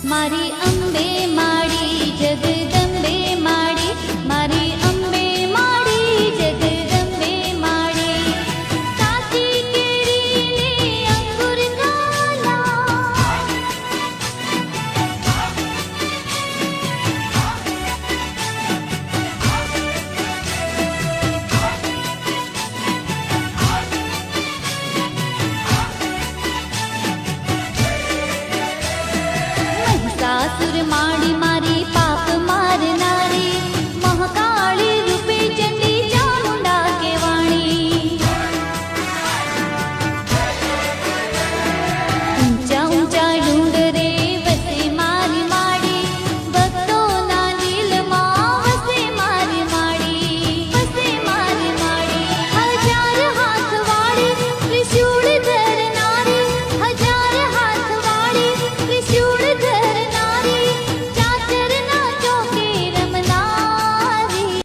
મારી અંબે માડી જગદંબે માડી, મારી અંબે માડી જગદંબે માડી. કાચી કેરીને અંગુર કાલા, મહિષાસુર માડી